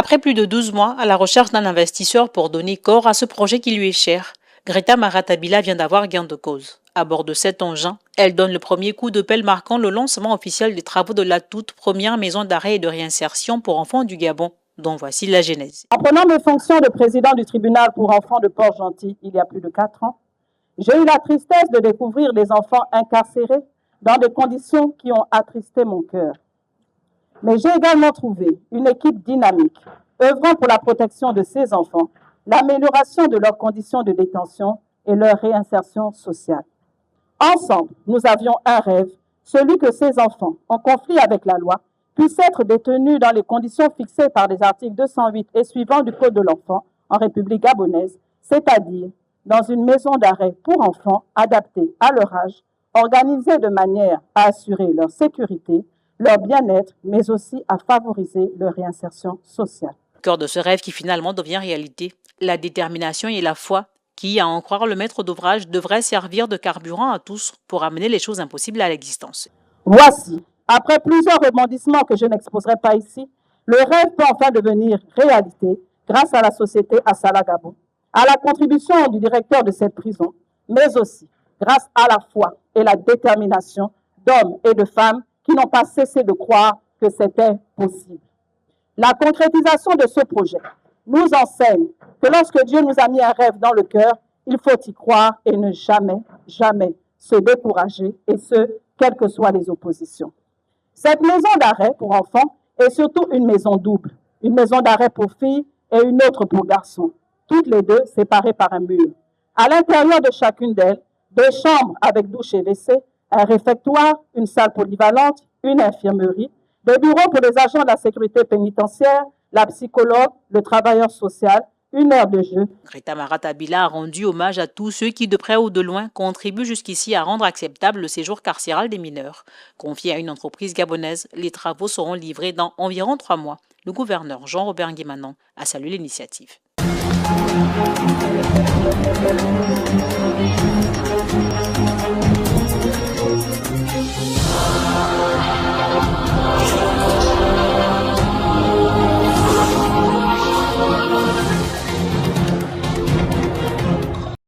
Après plus de 12 mois à la recherche d'un investisseur pour donner corps à ce projet qui lui est cher, Greta Maratabila vient d'avoir gain de cause. À bord de cet engin, elle donne le premier coup de pelle marquant le lancement officiel des travaux de la toute première maison d'arrêt et de réinsertion pour enfants du Gabon, dont voici la genèse. En prenant mes fonctions de président du tribunal pour enfants de Port-Gentil il y a plus de 4 ans, j'ai eu la tristesse de découvrir des enfants incarcérés dans des conditions qui ont attristé mon cœur. Mais j'ai également trouvé une équipe dynamique, œuvrant pour la protection de ces enfants, l'amélioration de leurs conditions de détention et leur réinsertion sociale. Ensemble, nous avions un rêve, celui que ces enfants, en conflit avec la loi, puissent être détenus dans les conditions fixées par les articles 208 et suivants du Code de l'enfant en République gabonaise, c'est-à-dire dans une maison d'arrêt pour enfants adaptée à leur âge, organisée de manière à assurer leur sécurité, leur bien-être, mais aussi à favoriser leur réinsertion sociale. Au cœur de ce rêve qui finalement devient réalité, la détermination et la foi qui, à en croire le maître d'ouvrage, devrait servir de carburant à tous pour amener les choses impossibles à l'existence. Voici, après plusieurs rebondissements que je n'exposerai pas ici, le rêve peut enfin devenir réalité grâce à la société Assala Gabon, à la contribution du directeur de cette prison, mais aussi grâce à la foi et la détermination d'hommes et de femmes qui n'ont pas cessé de croire que c'était possible. La concrétisation de ce projet nous enseigne que lorsque Dieu nous a mis un rêve dans le cœur, il faut y croire et ne jamais, jamais se décourager, et ce, quelles que soient les oppositions. Cette maison d'arrêt pour enfants est surtout une maison double, une maison d'arrêt pour filles et une autre pour garçons, toutes les deux séparées par un mur. À l'intérieur de chacune d'elles, des chambres avec douche et WC, un réfectoire, une salle polyvalente, une infirmerie, des bureaux pour les agents de la sécurité pénitentiaire, la psychologue, le travailleur social, une aire de jeu. Greta Maratabila a rendu hommage à tous ceux qui, de près ou de loin, contribuent jusqu'ici à rendre acceptable le séjour carcéral des mineurs. Confié à une entreprise gabonaise, les travaux seront livrés dans environ 3 mois. Le gouverneur Jean-Robert Nguemanon a salué l'initiative.